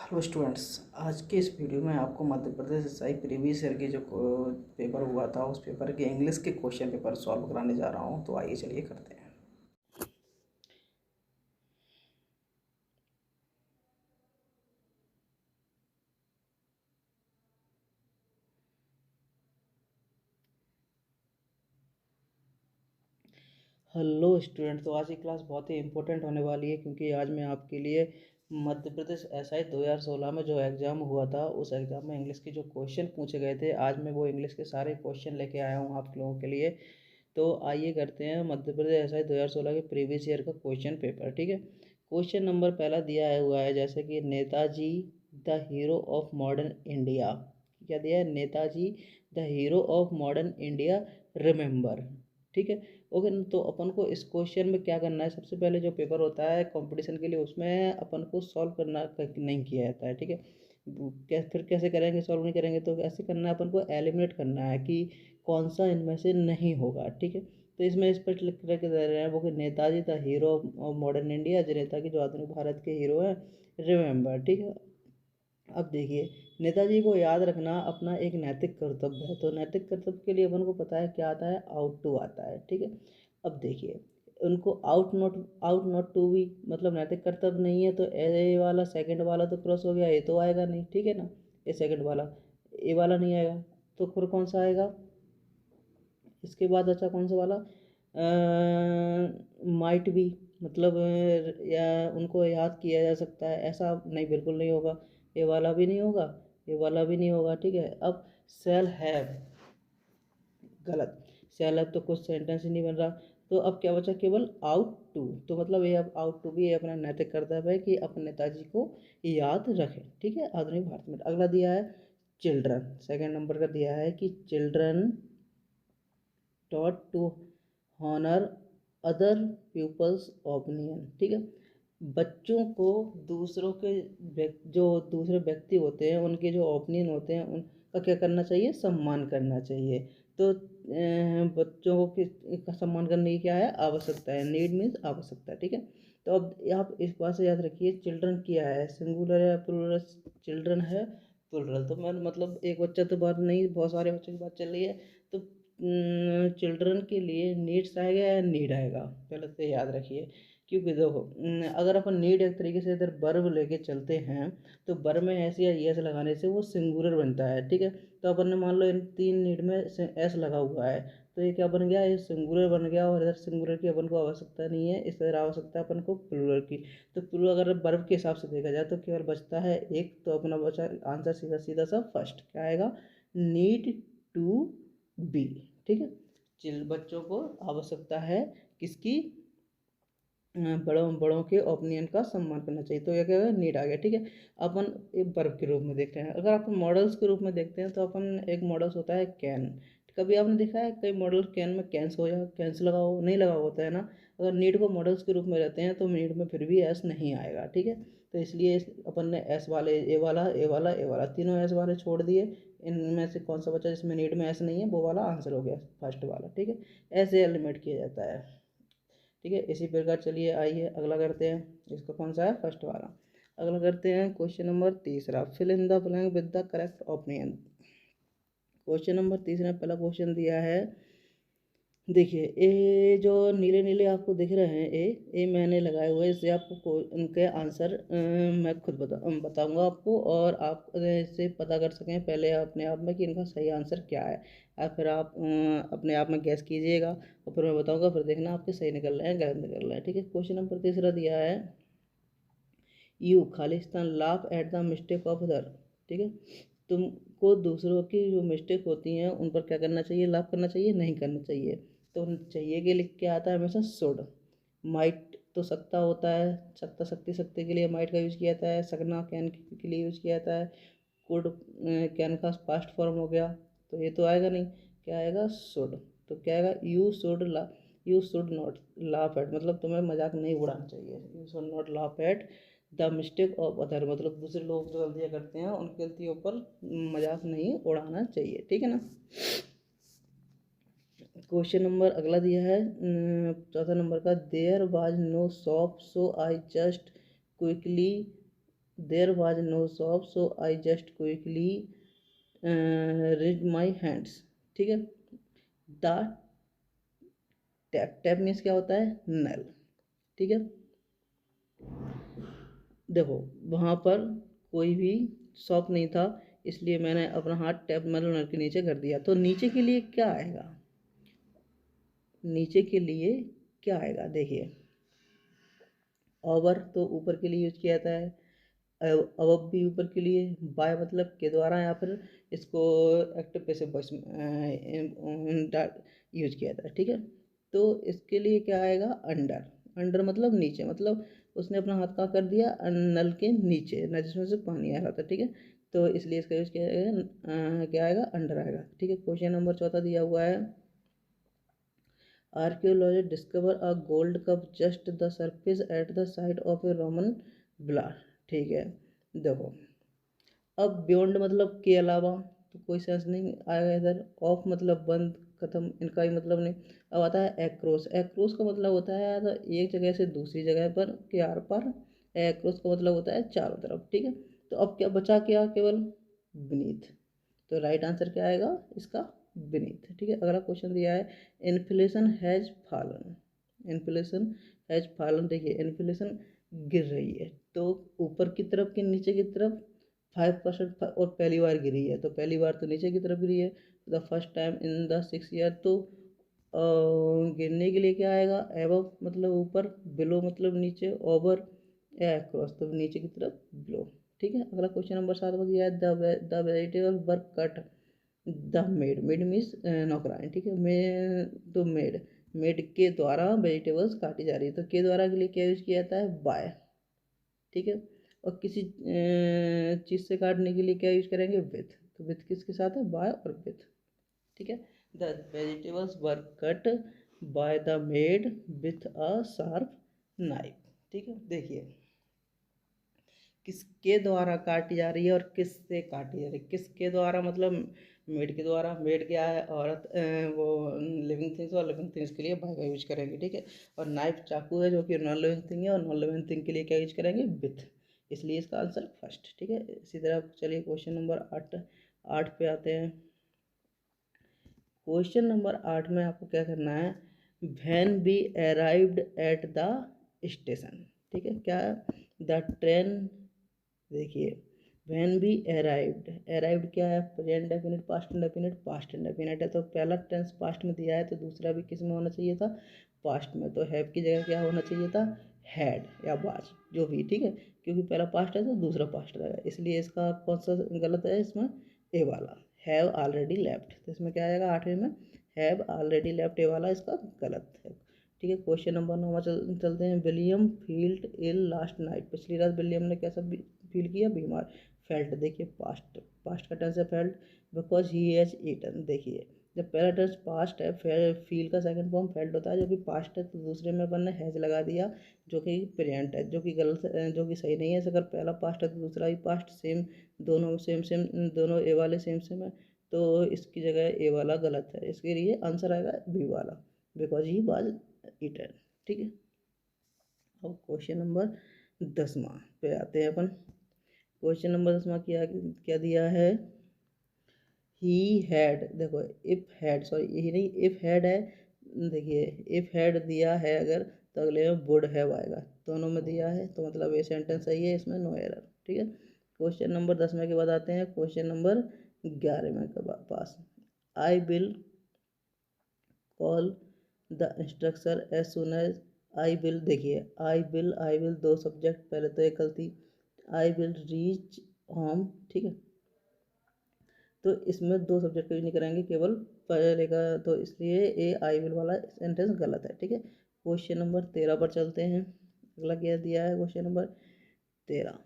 Hello students, आज के इस वीडियो में आपको Madhya Pradesh SI previous year के जो पेपर हुआ था उस पेपर के इंग्लिश के क्वेश्चन पेपर सॉल्व कराने जा रहा हूं। तो आइए चलिए करते हैं। हेलो स्टूडेंट, तो आज की क्लास बहुत ही इंपॉर्टेंट होने वाली है क्योंकि आज मैं आपके लिए मध्य प्रदेश एसआई 2016 में जो एग्ज़ाम हुआ था उस एग्ज़ाम में इंग्लिश के जो क्वेश्चन पूछे गए थे, आज मैं वो इंग्लिश के सारे क्वेश्चन लेके आया हूँ आप लोगों के लिए। तो आइए करते हैं मध्य प्रदेश एसआई 2016 के प्रीवियस ईयर का क्वेश्चन पेपर। ठीक है, क्वेश्चन नंबर पहला दिया हुआ है जैसे कि Netaji the hero of modern India. क्या दिया है? Netaji the hero of modern India remember. ठीक है, ओके। तो अपन को इस क्वेश्चन में क्या करना है, सबसे पहले जो पेपर होता है कंपटीशन के लिए उसमें अपन को सॉल्व करना नहीं किया जाता है। ठीक है, फिर कैसे करेंगे? सॉल्व नहीं करेंगे तो ऐसे करना है, अपन को एलिमिनेट करना है कि कौन सा इनमें से नहीं होगा। ठीक है, तो इसमें इस पर लिख करके दे रहे हैं वो कि Netaji the hero of modern India, जो नेता की जो आधुनिक भारत के हीरो हैं, रिमेंबर। ठीक है, अब देखिए, नेताजी को याद रखना अपना एक नैतिक कर्तव्य है। तो नैतिक कर्तव्य के लिए अपन को पता है क्या आता है, आउट टू आता है। ठीक है, अब देखिए, उनको आउट नॉट टू भी मतलब नैतिक कर्तव्य नहीं है, तो ए वाला सेकंड वाला तो क्रॉस हो गया, ये तो आएगा नहीं। ठीक है ना, ये सेकंड वाला, ए वाला नहीं आएगा, तो फिर कौन सा आएगा? इसके बाद अच्छा कौन सा वाला? माइट भी, मतलब या उनको याद किया जा सकता है, ऐसा नहीं, बिल्कुल नहीं होगा। ये वाला भी नहीं होगा, ये वाला भी नहीं होगा। ठीक है, अब सेल हैव, गलत। सेल हैव तो कुछ सेंटेंस ही नहीं बन रहा। तो अब क्या बचा? केवल आउट टू। तो मतलब ये अब आउट टू भी ये अपना नैतिक कर्तव्य है कि अपने नेताजी को याद रखें। ठीक है, आधुनिक भारत में। अगला दिया है चिल्ड्रन, सेकंड नंबर का दिया है कि children taught to honor other people's opinion। ठीक है, बच्चों को दूसरों के जो दूसरे व्यक्ति होते हैं उनके जो ओपिनियन होते हैं उनका क्या करना चाहिए? सम्मान करना चाहिए। तो बच्चों को का सम्मान करने की क्या है? आवश्यकता है। नीड मीन्स आवश्यकता। ठीक है, तो अब आप इस बात से याद रखिए, चिल्ड्रन क्या है, सिंगुलर है प्लूरल? चिल्ड्रन है प्लूरल। तो मैं मतलब एक बच्चा तो बात नहीं, बहुत सारे बच्चों की बात चल रही है। तो चिल्ड्रन के लिए नीड्स आएगा या नीड आएगा, पहले तो याद रखिए। क्योंकि देखो, अगर अपन नीड एक तरीके से इधर वर्ब लेके चलते हैं तो वर्ब में एस या एस लगाने से वो सिंगुलर बनता है। ठीक है, तो अपन ने मान लो इन तीन नीड में एस लगा हुआ है, तो ये क्या बन गया? ये सिंगुलर बन गया। और इधर सिंगुलर की अपन को आवश्यकता नहीं है, इस तरह आवश्यकता है अपन को प्लूरल की। तो प्लूरल अगर वर्ब के हिसाब से देखा जाए तो केवल बचता है एक, तो अपना बचा आंसर सीधा सीधा सा फर्स्ट क्या आएगा? Need to be. ठीक है, बच्चों को आवश्यकता है किसकी? बड़ों बड़ों के ओपिनियन का सम्मान करना चाहिए। तो यह क्या है? नीड आ गया। ठीक है, अपन एक वर्ब के रूप में देख रहे हैं। अगर अपन मॉडल्स के रूप में देखते हैं तो अपन एक मॉडल्स होता है कैन। कभी आपने देखा है कई मॉडल कैन में कैंस हो या कैंस लगा हो? नहीं लगा होता है ना। अगर नीड को मॉडल्स के रूप में रहते हैं तो नीड में फिर भी एस नहीं आएगा। ठीक है, तो इसलिए अपन ने एस वाले, ए वाला, ए वाला, ए वाला, तीनों एस वाले छोड़ दिए। इनमें से कौन सा बचा जिसमें नीड में एस नहीं है? वो वाला आंसर हो गया फर्स्ट वाला। ठीक है, ऐसे एलिमिनेट किया जाता है। ठीक है, इसी प्रकार चलिए आइए अगला करते हैं। इसका कौन सा है? फर्स्ट वाला। अगला करते हैं क्वेश्चन नंबर तीसरा, fill in the blank with the correct opinion. Question number तीसरा, पहला क्वेश्चन दिया है, देखिए ए जो नीले नीले आपको दिख रहे हैं, ए मैंने लगाए हुए, इससे आपको उनके आंसर मैं खुद बताऊंगा आपको, और आप इससे पता कर सकें पहले अपने आप में कि इनका सही आंसर क्या है। फिर आप अपने आप में गैस कीजिएगा और फिर मैं बताऊंगा, फिर देखना आपके सही निकल रहे हैं गलत निकल रहे हैं। ठीक है, क्वेश्चन नंबर तीसरा दिया है, you Khalistan laugh at the mistake of other. ठीक है, तुमको दूसरों की जो मिस्टेक होती हैं उन पर क्या करना चाहिए? लाफ करना चाहिए? नहीं करना चाहिए। तो चाहिए के लिख के आता है हमेशा शुड। माइट तो सकता होता है, सकता शक्ति शक्ति के लिए माइट का यूज़ किया जाता है, सकना कैन के लिए यूज़ किया जाता है। कुड कैन का पास्ट फॉर्म हो गया, तो ये तो आएगा नहीं। क्या आएगा? शुड। तो क्या आएगा? You should not laugh at, मतलब तुम्हें मजाक नहीं उड़ाना चाहिए। You should not laugh at the mistake of other, मतलब दूसरे लोग जो गलतियाँ करते हैं उनकी गलतियों पर मजाक नहीं उड़ाना चाहिए। ठीक है ना। क्वेश्चन नंबर अगला दिया है चौथा नंबर का, there was no shop so I just quickly there was no shop so I just quickly rid my hands. ठीक है। द टैप, टैप मीन्स क्या होता है, नल। ठीक है। देखो वहाँ पर कोई भी शॉप नहीं था, इसलिए मैंने अपना हाथ टैप मतलब नल के नीचे कर दिया। तो नीचे के लिए क्या आएगा, नीचे के लिए क्या आएगा, देखिए ओवर तो ऊपर के लिए यूज किया जाता है, अबव भी ऊपर के लिए, बाय मतलब के द्वारा, या फिर इसको एक्टिव पैसिव वॉइस यूज किया जाता है। ठीक है। तो इसके लिए क्या आएगा, अंडर। अंडर मतलब नीचे, मतलब उसने अपना हाथ कहाँ कर दिया, नल के नीचे, न जिसमें से पानी आ रहा था। ठीक है। तो इसलिए इसका यूज किया जाएगा, क्या आएगा, अंडर आएगा। ठीक है। क्वेश्चन नंबर 14 दिया हुआ है, archaeologist discover a gold cup just the surface at the side of a Roman ब्ला। ठीक है। देखो अब बियॉन्ड मतलब के अलावा, तो कोई सेंस नहीं आएगा इधर। ऑफ मतलब बंद, खत्म, इनका भी मतलब नहीं। अब आता है एक्रॉस। एक्रॉस का मतलब होता है तो एक जगह से दूसरी जगह पर के आर पार। एक्रॉस का मतलब होता है चारों तरफ। ठीक है। तो अब क्या बचा, क्या, केवल बीनीथ। तो राइट आंसर क्या आएगा इसका, बीनीथ। ठीक है। अगला क्वेश्चन दिया है, inflation has fallen. Inflation has fallen, देखिए इन्फ्लेशन गिर रही है, तो ऊपर की तरफ कि नीचे की तरफ, 5%, और पहली बार गिरी है, तो पहली बार तो नीचे की तरफ गिरी है, the first time in the 6 year. तो गिरने के लिए क्या आएगा, एबव मतलब ऊपर, बिलो मतलब नीचे, ओवर या अक्रॉस तो नीचे की तरफ, बिलो। ठीक है। अगला क्वेश्चन नंबर 7 में दिया है, the vegetable were cut the made. Made means नौकरानी। ठीक है। तो मेड के द्वारा वेजिटेबल्स काटी जा रही है, तो के द्वारा के लिए क्या यूज किया जाता है, बाय। ठीक है। और किसी चीज़ से काटने के लिए क्या यूज करेंगे, विथ। तो विथ किसके साथ है, बाय और विथ। ठीक है। The vegetables were cut by the made with a sharp knife. ठीक है। देखिए किसके द्वारा काटी जा रही है और किससे काटी जा रही है। किसके द्वारा मतलब मेड के द्वारा। मेड क्या है, औरत, वो लिविंग थिंग्स, और लिविंग थिंग्स के लिए बाय का यूज करेंगे। ठीक है। और नाइफ चाकू है जो कि नॉन लिविंग थिंग है, और नॉन लिविंग थिंग के लिए क्या यूज करेंगे, विथ। इसलिए इसका आंसर फर्स्ट। ठीक है। इसी तरह चलिए क्वेश्चन नंबर 8 पे आते हैं। क्वेश्चन नंबर 8 में आपको क्या करना है, when be arrived at the station. ठीक है। क्या, द ट्रेन, देखिए वैन बी अराइव्ड। अराइव्ड क्या है, present definite, past indefinite, past indefinite है, तो पहला टेंस पास्ट में दिया है, तो दूसरा भी किस में होना चाहिए था, पास्ट में। तो हैव की जगह क्या होना चाहिए था, हैड या वाज, जो भी। ठीक है। क्योंकि पहला पास्ट है तो दूसरा पास्ट रहेगा, इसलिए इसका कौन सा गलत है इसमें, ए वाला, हैव ऑलरेडी लेफ्ट। तो इसमें क्या आएगा 8वें में, हैव ऑलरेडी लेफ्ट, ए वाला इसका गलत है। ठीक है। क्वेश्चन नंबर 9 में चलते हैं, विलियम फील्ड इल लास्ट नाइट। पिछली रात विलियम ने कैसा फील किया, बीमार। फेल्ट, देखिए पास्ट, पास्ट का टेंस है felt, because he has eaten. देखिए जब पहला टेंस पास्ट है, फील का सेकंड फॉर्म फेल्ट होता है, जो कि पास्ट है, तो दूसरे में अपन ने हैज लगा दिया, जो कि प्रेजेंट है, जो कि गलत, जो कि सही नहीं है। अगर पहला पास्ट है तो दूसरा भी पास्ट, सेम, दोनों सेम सेम, दोनों ए वाले सेम सेम है, तो इसकी जगह ए वाला गलत है, इसके लिए आंसर आएगा बी वाला, बिकॉज ही वाज ईटन। ठीक है। अब क्वेश्चन नंबर 10वां पे आते हैं अपन। क्वेश्चन नंबर 10वां क्या क्या दिया है, ही हैड, देखो इफ हैड, सॉरी यही नहीं, इफ हैड है, देखिए इफ हैड दिया है अगर, तो अगले में वुड हैव आएगा, दोनों में दिया है, तो मतलब ये सेंटेंस सही है, इसमें नो एरर। ठीक है। क्वेश्चन नंबर 10 के बाद आते हैं क्वेश्चन नंबर 11 के पास, I will call the instructor as soon as I will. देखिए आई विल दो सब्जेक्ट, पहले तो एक गलती, आई विल रीच होम। ठीक है। तो इसमें दो सब्जेक्ट यूज नहीं करेंगे, केवल पहले का, तो इसलिए ए आई विल वाला सेंटेंस गलत है। ठीक है। क्वेश्चन नंबर 13 पर चलते हैं। अगला क्या दिया है, question number 13,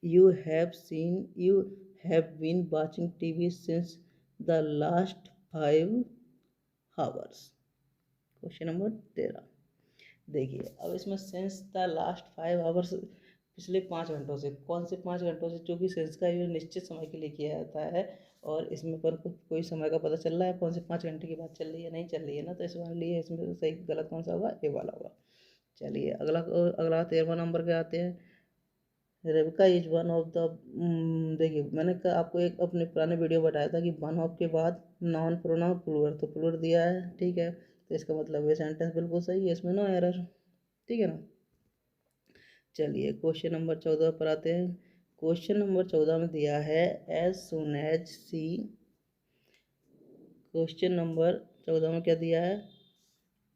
you have been watching TV since the last 5 hours. Question number 13, देखिए अब इसमें सेंस द लास्ट 5 आवर्स, पिछले 5 घंटों से, कौन से 5 घंटों से, जो कि सेंस का यूज निश्चित समय के लिए किया जाता है, और इसमें पर कोई समय का पता चल रहा है, कौन से 5 घंटे की बात चल रही है, नहीं चल रही है ना, तो इस लिए इसमें सही गलत कौन सा होगा, ए वाला होगा। चलिए अगला अगला 13वां नंबर पे आते हैं, Rebecca is one of the, देखिए मैंने आपको एक अपने पुराने वीडियो बताया था कि वन ऑफ के बाद नॉन प्रोनाउन प्लूरल, तो प्लूरल दिया है, ठीक है, तो इसका मतलब ये सेंटेंस बिल्कुल सही है, इसमें नो एरर, ठीक है ना। चलिए क्वेश्चन नंबर 14 पर आते हैं। क्वेश्चन नंबर 14 में दिया है as soon as she, question number 14 में क्या दिया है,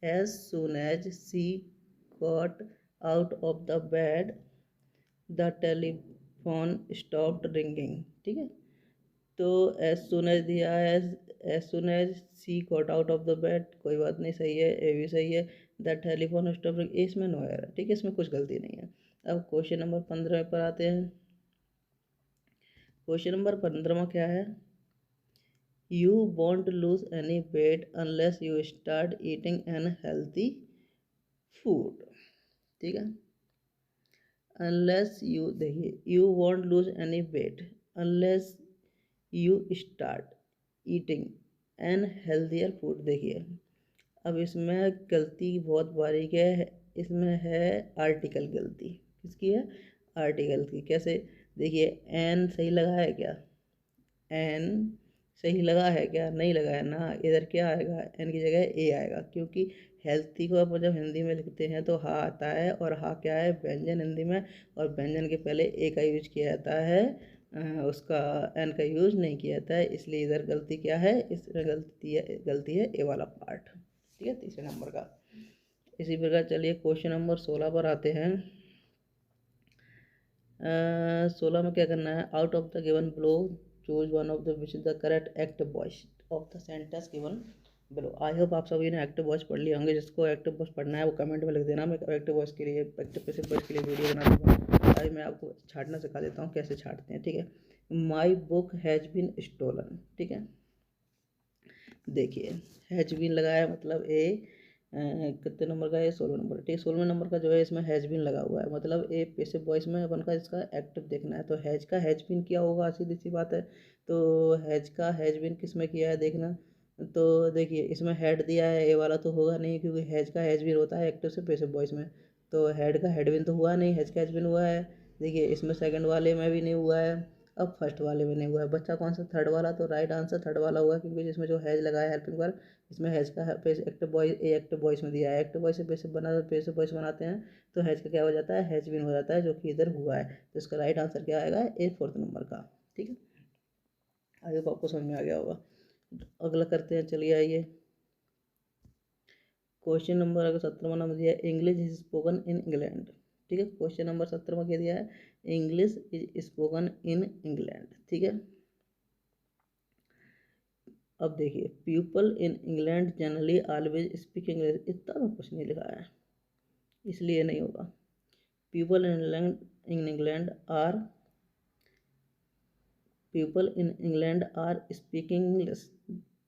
as soon as she got out of the bed the telephone stopped ringing, ठीक है, तो एज सुन एज दिया है, as soon as she got out of the bed, कोई बात नहीं, सही है, ए भी सही है, द टेलीफोन स्टॉप रिंग, इसमें नो एरर, ठीक है, इसमें कुछ गलती नहीं है। अब क्वेश्चन नंबर 15 पर आते हैं। क्वेश्चन नंबर 15 में क्या है, you won't lose any weight unless you start eating an healthy food, ठीक है, अनलेस यू, देखिए you won't lose any weight unless you start eating an healthier food, देखिए अब इसमें गलती बहुत बारीक है, इसमें है आर्टिकल गलती, किसकी है, आर्टिकल की, कैसे, देखिए एन सही लगा है क्या, एन सही लगा है क्या, नहीं लगा है ना, इधर क्या आएगा, एन की जगह ए आएगा, क्योंकि हेल्थी को आप जब हिंदी में लिखते हैं तो हा आता है, और हा क्या है, व्यंजन हिंदी में, और व्यंजन के पहले ए का यूज किया जाता है, उसका एन का यूज नहीं किया जाता है, इसलिए इधर गलती क्या है, इसमें गलती है ए वाला पार्ट, ठीक है, तीसरे नंबर का। इसी प्रकार चलिए क्वेश्चन नंबर 16 पर आते हैं। 16 में क्या करना है, out of the given below choose one of the which is the correct active voice of the sentence given below. I hope आप सभी ने एक्टिव वॉइस पढ़ लिए होंगे, जिसको एक्टिव वॉइस पढ़ना है वो कमेंट में लिख देना, मैं एक्टिव वॉइस के लिए, एक्टिव पैसिव वॉइस के लिए वीडियो बना दूँगा, आज मैं आपको छाटना सिखा देता हूँ कैसे छाटते हैं, ठीक है। My book has been stolen, ठीक है, देखिए हैज बीन लगाया मतलब ए, कितने नंबर का है, 16 नंबर, ठीक है, 16 नंबर का जो है इसमें हैज बीन लगा हुआ है, मतलब ए पैसिव वॉइस में अपन का इसका एक्टिव देखना है, तो हैज का हैज बीन किया होगा, सीधी सी बात है, तो हैज का हैज बीन किस में किया है देखना, तो देखिए इसमें हेड दिया है, ए वाला तो होगा नहीं, क्योंकि हैज का हैज बीन होता है एक्टिव से पैसिव वॉइस में, तो हेड का हेड बीन तो हुआ नहीं, हैज का हैज बीन हुआ है, देखिए इसमें सेकंड वाले में भी नहीं हुआ है, अब फर्स्ट वाले में नहीं हुआ है, बच्चा कौन सा, थर्ड वाला, तो राइट आंसर थर्ड वाला हुआ, क्योंकि जिसमें जो हैज लगाया हेल्पिंग वर्ब, इसमें हैज का एक्टिव वॉइस, ए एक्टिव वॉइस में दिया है, एक्टिव वॉइस से पैसिव बना, पैसिव वॉइस बनाते हैं, तो हैज का क्या हो जाता है, हैज बीन हो जाता है, जो कि इधर हुआ है, तो इसका राइट आंसर क्या आएगा, ए 4th नंबर का, ठीक है, आगे आपको समझ में आ गया होगा। अगला करते हैं, चलिए आइए, क्वेश्चन नंबर अगर 17वां नंबर दिया है, English is spoken in England, ठीक है, क्वेश्चन नंबर 17 में क्या दिया है, English is spoken in England, ठीक है। अब देखिए people in England generally always speak English, इतना तो कुछ नहीं लिखा है, इसलिए नहीं होगा, people in England are, people in England are speaking English,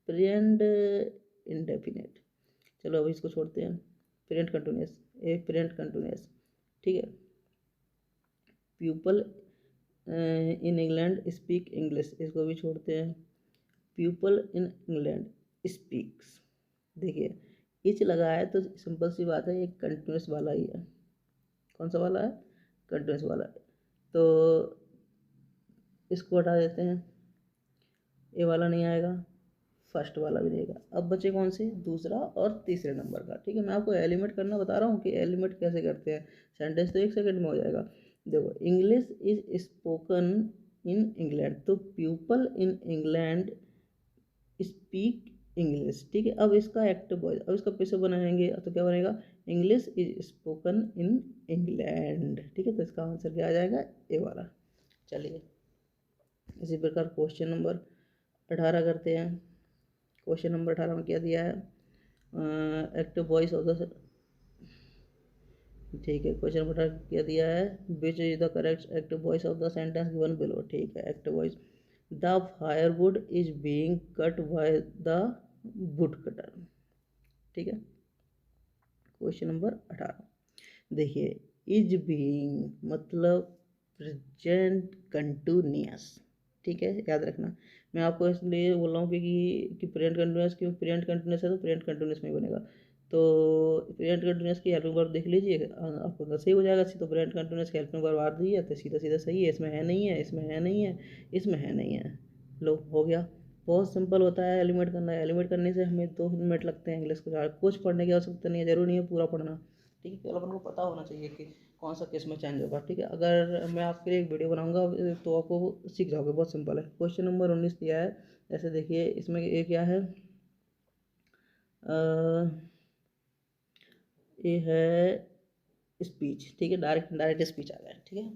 present indefinite, चलो अब इसको छोड़ते हैं, present continuous, A present continuous, ठीक है, people in England speak English, इसको भी छोड़ते हैं, पीपल इन इंग्लैंड स्पीक्स, देखिए इच लगा है तो सिंपल सी बात है, ये कंटिन्यूस वाला ही है, कौन सा वाला है, कंटिन्यूस वाला है, तो इसको हटा देते हैं, ए वाला नहीं आएगा, फर्स्ट वाला भी रहेगा, अब बचे कौन से, दूसरा और तीसरे नंबर का, ठीक है, मैं आपको एलिमेंट करना बता रहा हूँ कि एलिमेंट कैसे करते हैं, सेंटेंस तो 1 सेकंड में हो जाएगा, देखो English is spoken in England, तो people in England speak English, ठीक है, अब इसका एक्टिव वॉइस, अब इसका पैसे बनाएंगे तो क्या बनेगा, English is spoken in England, ठीक है, तो इसका आंसर क्या आ जाएगा, ए वाला। चलिए इसी प्रकार क्वेश्चन नंबर 18 करते हैं। क्वेश्चन नंबर 18 में क्या दिया है, एक्टिव वॉइस ऑफ द, ठीक है, क्वेश्चन नंबर 18 क्या दिया है, which is the correct active voice of the sentence given below, ठीक है, active voice, the firewood is being cut by the wood cutter, ठीक है, क्वेश्चन नंबर 18, देखिए इज बीइंग मतलब प्रेजेंट कंटिन्यूअस, ठीक है, याद रखना, मैं आपको इसलिए बोल रहा हूँ कि प्रेजेंट कंटिन्यूअस, क्यों प्रेजेंट कंटिन्यूअस है तो प्रेजेंट कंटिन्यूअस में ही बनेगा, तो प्रेजेंट कंटिन्यूस की हेल्पिंग वर्ब देख लीजिए, आपको तो सही हो जाएगा। तो प्रेजेंट कंटिन्यूस की हेल्पिंग वर्ब आ रही है तो सीधा सीधा सही है, इसमें है नहीं है, इसमें है नहीं है, इसमें है नहीं है। लो हो गया। बहुत सिंपल होता है एलिमेंट करना। एलिमेंट करने से हमें 2 मिनट लगते हैं इंग्लिश को, कुछ पढ़ने की आवश्यकता नहीं है, जरूरी नहीं है पूरा पढ़ना, ठीक है। केवल अपन को पता होना चाहिए कि कौन सा किस में चेंज होगा, ठीक है। अगर मैं आपके लिए एक वीडियो बनाऊंगा तो आपको सीख जाओगे, बहुत सिंपल है। क्वेश्चन नंबर 19 दिया है, ऐसे देखिए इसमें ये क्या है, ये है स्पीच, ठीक है। डायरेक्ट इनडायरेक्ट स्पीच आ गया है, ठीक है।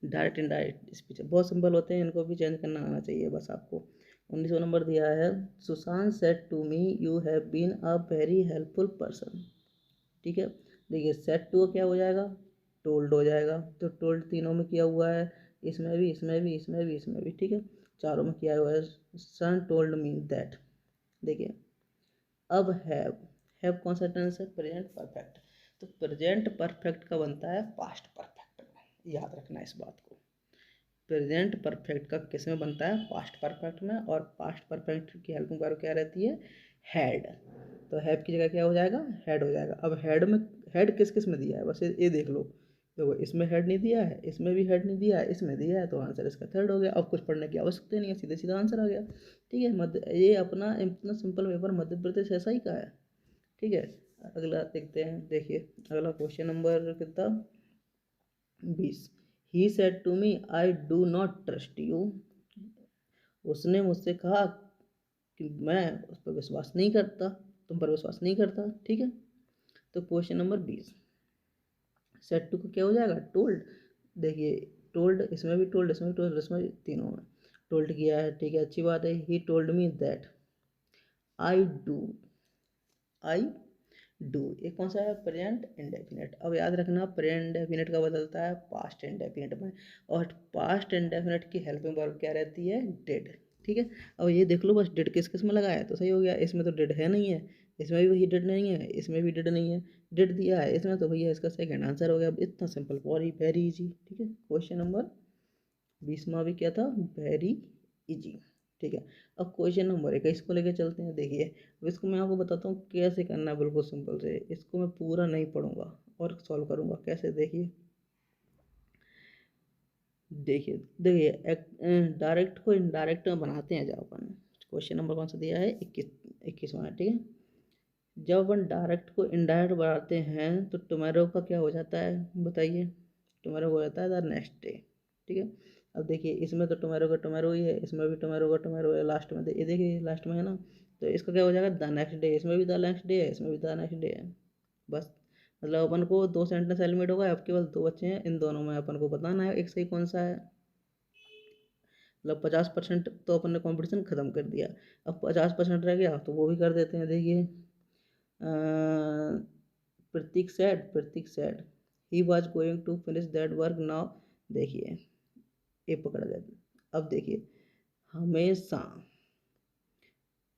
डायरेक्ट इनडायरेक्ट स्पीच बहुत सिंपल होते हैं, इनको भी चेंज करना आना चाहिए बस आपको। 19वां नंबर दिया है, Sushant said to me you have been a very helpful person, ठीक है। देखिए सेड टू क्या हो जाएगा, टोल्ड हो जाएगा। तो टोल्ड तीनों में किया हुआ है, इसमें भी, इसमें भी, इसमें भी, इसमें भी, ठीक है। चारों में किया हुआ है। सन टोल्ड मी दैट। देखिए अब हैव कौन सा टेंस है, प्रेजेंट परफेक्ट। तो प्रेजेंट परफेक्ट का बनता है पास्ट परफेक्ट में, याद रखना इस बात को। प्रेजेंट परफेक्ट का किस में बनता है, पास्ट परफेक्ट में। और पास्ट परफेक्ट की हेल्पिंग वर्ब क्या रहती है, हैड। तो हैव की जगह क्या हो जाएगा, हैड हो जाएगा। अब हैड में, हैड किस किस में दिया है, बस ये देख लो। देखो इसमें हेड नहीं दिया है, इसमें भी हेड नहीं दिया है, इसमें दिया है, तो आंसर इसका थर्ड हो गया। अब कुछ पढ़ने की आवश्यकता नहीं है, सीधे सीधा आंसर आ गया, ठीक है। ये अपना इतना सिंपल पेपर मध्य प्रदेश ऐसा ही का है, ठीक है। अगला देखते हैं, देखिए अगला क्वेश्चन नंबर कितना, 20। He said to me I do not trust you. उसने मुझसे कहा कि मैं उस पर विश्वास नहीं करता, तुम पर विश्वास नहीं करता, ठीक है। तो क्वेश्चन नंबर 20, सेट टू को क्या हो जाएगा, टोल्ड। देखिए टोल्ड, इसमें भी टोल्ड, इसमें भी टोल्ड, इसमें भी, तीनों में टोल्ड किया है, ठीक है, अच्छी बात है। He told me that I do, I do, ये कौन सा है, प्रेजेंट इंडेफिनिट। अब याद रखना प्रेजेंट इंडेफिनिट का बदलता है पास्ट इंडेफिनिट में, और पास्ट इंडेफिनिट की हेल्पिंग वर्ब क्या रहती है, डिड, ठीक है। अब ये देख लो बस, डिड किस किस में लगा है तो सही हो गया। इसमें तो डिड है नहीं है, इसमें भी वही डिड नहीं है, इसमें भी डिड नहीं है, डिड दिया है इसमें तो भैया इसका सेकंड आंसर हो गया। इतना सिंपल, वेरी वेरी इजी, ठीक है। क्वेश्चन नंबर 20वां भी क्या था, वेरी इजी, ठीक है। अब क्वेश्चन नंबर 21 को लेकर चलते हैं। देखिए अब इसको मैं आपको बताता हूँ कैसे करना है, बिल्कुल सिंपल से। इसको मैं पूरा नहीं पढ़ूंगा और सॉल्व करूंगा कैसे, देखिए देखिए देखिए डायरेक्ट को इनडायरेक्ट में बनाते हैं जब अपन। क्वेश्चन नंबर कौन सा दिया है, 21वां है, ठीक है। जब अपन डायरेक्ट को इनडायरेक्ट बनाते हैं तो टुमारो का क्या हो जाता है बताइए, टुमारो हो जाता है द नेक्स्ट डे, ठीक है। अब देखिए इसमें तो टुमारो का टुमारो ही है, इसमें भी टुमारो का टुमारो है, लास्ट में ये देखिए लास्ट में है ना, तो इसका क्या हो जाएगा, द नेक्स्ट डे। इसमें भी द नेक्स्ट डे है, इसमें भी द नेक्स्ट डे है, बस। मतलब अपन को 2 सेंटेंस एलिमेंट होगा, अब केवल 2 बच्चे हैं, इन दोनों में अपन को बताना है एक सही कौन सा है। मतलब 50% तो अपन ने कॉम्पिटिशन खत्म कर दिया, अब 50% रह गया तो वो भी कर देते हैं। देखिए Prateek said he was going to finish that work now. देखिए ये पकड़ गए। अब देखिए हमेशा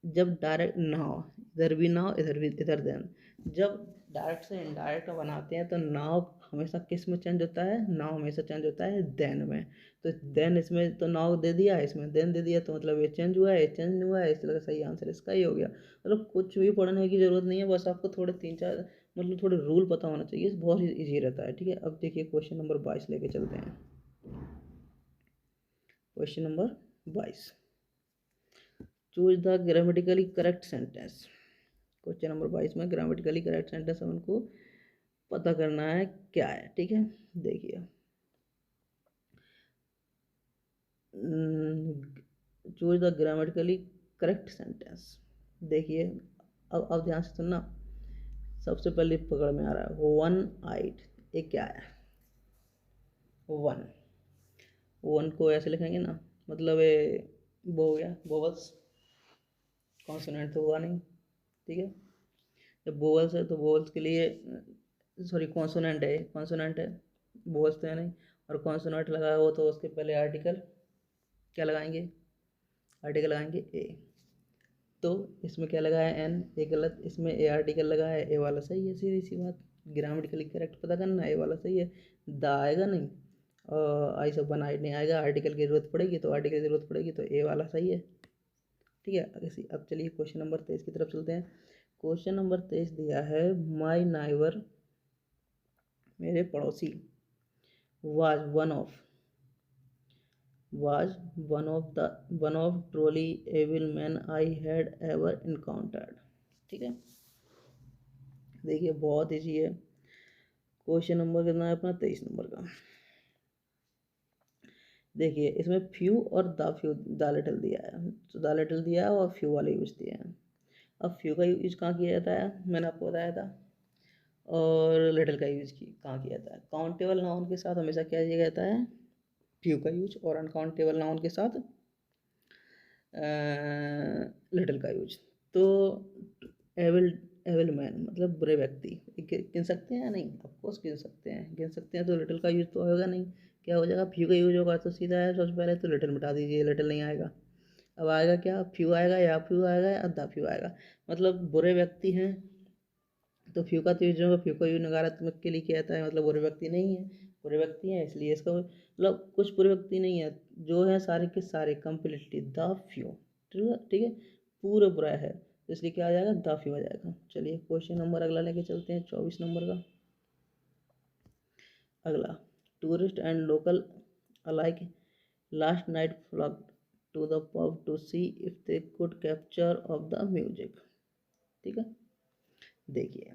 जब डायरेक्ट नाव, इधर भी नाव, इधर भी, इधर देन, जब डायरेक्ट से इनडायरेक्ट बनाते हैं तो नाव हमेशा किस में चेंज होता है, नाव हमेशा चेंज होता है देन में। तो देन, इसमें तो नाव दे दिया, इसमें देन दे दिया, तो मतलब ये चेंज हुआ है, ये चेंज हुआ है, इसलिए सही आंसर इसका ही हो गया। मतलब कुछ भी पढ़ने की जरूरत नहीं है, बस आपको थोड़े 3-4 मतलब थोड़े रूल पता होना चाहिए, बहुत ही ईजी रहता है, ठीक है। अब देखिए क्वेश्चन नंबर 22 लेके चलते हैं। Question number 22, choose the grammatically correct sentence. Question number 22 में ग्रामेटिकली करेक्ट सेंटेंस हमको पता करना है क्या है, ठीक है। देखिए choose the grammatically correct sentence. देखिए अब ध्यान से सुनना, सबसे पहले पकड़ में आ रहा है वन आइट, ये क्या है, वन, वन को ऐसे लिखेंगे ना, मतलब ये वो हो गया वोवल्स, कॉन्सोनेंट तो हुआ नहीं, ठीक है। जब वोवल्स है तो वोवल्स के लिए, सॉरी कॉन्सोनेंट है, कॉन्सोनेंट है, वोवल्स तो है नहीं, और कॉन्सोनेंट लगा हो तो उसके पहले आर्टिकल क्या लगाएंगे, आर्टिकल लगाएंगे ए। तो इसमें क्या लगा है एन, ए गलत, इसमें ए आर्टिकल लगा है, ए वाला सही है, सीधी सी बात। ग्रामेटिकली करेक्ट पता करना, ए वाला सही है, द आएगा नहीं, और आई सब बनाए नहीं आएगा, आर्टिकल की जरूरत पड़ेगी तो आर्टिकल की जरूरत पड़ेगी, तो ए वाला सही है, ठीक है। अब चलिए क्वेश्चन नंबर 23 की तरफ चलते हैं। क्वेश्चन नंबर 23 दिया है, माई नाइबर, मेरे पड़ोसी, was one of truly evil man I had ever encountered. ठीक है, देखिए बहुत ईजी है। क्वेश्चन नंबर कितना है अपना, 23 नंबर का। देखिए इसमें फ्यू और द लिटिल दिया है, तो द लिटिल दिया है और फ्यू वाले यूज दिए हैं। अब फ्यू का यूज कहाँ किया जाता है, मैंने आपको बताया था, और लिटिल का यूज कहाँ किया जाता है। काउंटेबल नाउन के साथ हमेशा क्या किया जाता है, फ्यू का यूज, और अनकाउंटेबल नाउन के साथ लिटिल का यूज। तो एविल एविल मैन मतलब बुरे व्यक्ति गिन सकते हैं या नहीं, ऑफकोर्स गिन सकते हैं, तो लिटिल का यूज तो होगा नहीं, क्या हो जाएगा, फ्यू का यूज होगा, तो सीधा है सबसे पहले तो लिटिल मिटा दीजिए, लिटिल नहीं आएगा। अब आएगा क्या, फ्यू आएगा, या फ्यू आएगा या द फ्यू आएगा। मतलब बुरे व्यक्ति हैं तो फ्यू का तो यूज होगा, फ्यू का यूज नकारात्मक के लिए किया जाता है, मतलब बुरे व्यक्ति नहीं है, बुरे व्यक्ति हैं इसलिए इसका मतलब कुछ बुरे व्यक्ति नहीं है, जो है सारे के सारे कंप्लीटली द फ्यू। ठीक है, पूरा बुरा है, तो इसलिए क्या आ जाएगा, द फ्यू आ जाएगा। चलिए क्वेश्चन नंबर अगला लेके चलते हैं, 24 नंबर का। अगला, tourist and local alike last night flocked to the pub to see if they could capture of the music. ठीक है, देखिए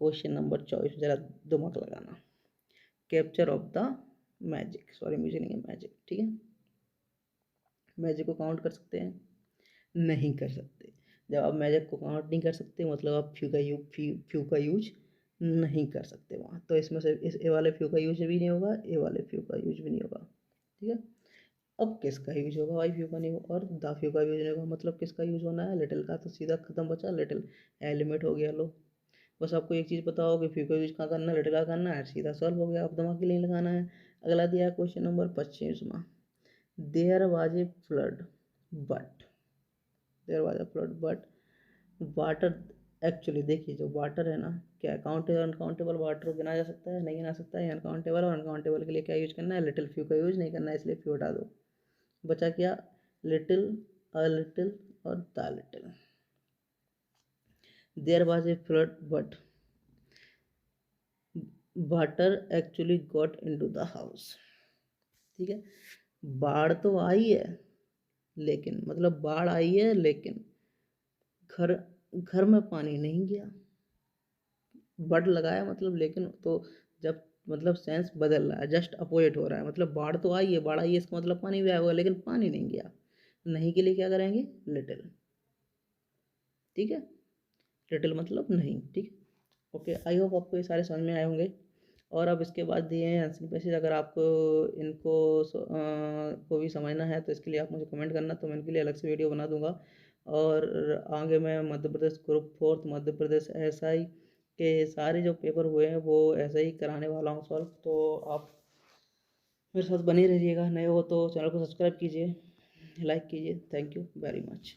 क्वेश्चन नंबर 24, जरा दिमाग लगाना। Capture of the magic, sorry music नहीं है, मैजिक। ठीक है, मैजिक को काउंट कर सकते हैं, नहीं कर सकते। जब आप मैजिक को काउंट नहीं कर सकते मतलब आप फ्यू का यूज नहीं कर सकते वहाँ, तो इसमें से इस ए वाले फ्यू का यूज भी नहीं होगा, ए वाले फ्यू का यूज भी नहीं होगा। ठीक है, अब किसका यूज होगा, वाई फ्यू का नहीं होगा और द फ्यू का यूज नहीं होगा, मतलब किसका यूज होना है, लिटिल का। तो सीधा खत्म बचा, लिटिल एलिमेट हो गया। लो बस आपको एक चीज़ पता हो कि फ्यू का यूज कहाँ करना है, लिटिल का करना है, सीधा सॉल्व हो गया, अब दिमाग के लिए लगाना है। अगला दिया है क्वेश्चन नंबर 25वां, there was a flood but, there was a flood but water, actually देखिए जो वाटर है ना, क्या काउंटेबल अनकाउंटेबल वाटर को गिना जा सकता है, नहीं गिना सकता है, अनकाउंटेबल, और अनकाउंटेबल के लिए क्या यूज करना है, लिटिल। फ्यू का यूज नहीं करना है, इसलिए फ्यू हटा दो, बचा क्या, लिटिल, अ लिटिल और the little. There was a flood but water actually got into the house. ठीक है, बाढ़ तो आई है लेकिन, मतलब बाढ़ आई है लेकिन घर घर में पानी नहीं गया, बट लगाया मतलब लेकिन, तो जब मतलब सेंस बदल रहा है, जस्ट अपोजिट हो रहा है, मतलब बाढ़ तो आई है, बाढ़ आई है इसका मतलब पानी भी आया होगा लेकिन पानी नहीं गया, नहीं के लिए क्या करेंगे, लिटिल। ठीक है, लिटिल मतलब नहीं। ठीक है, ओके, आई होप आपको ये सारे समझ में आए होंगे। और अब इसके बाद दिए हैं आंसर पैसेज, अगर आपको इनको को भी समझना है तो इसके लिए आप मुझे कमेंट करना, तो मैं इनके लिए अलग से वीडियो बना दूंगा। और आगे मैं मध्य प्रदेश ग्रुप 4 मध्य प्रदेश एसआई के सारे जो पेपर हुए हैं वो ऐसे ही कराने वाला हूँ सॉल्व, तो आप मेरे साथ बने रहिएगा। नए हो तो चैनल को सब्सक्राइब कीजिए, लाइक कीजिए। Thank you very much.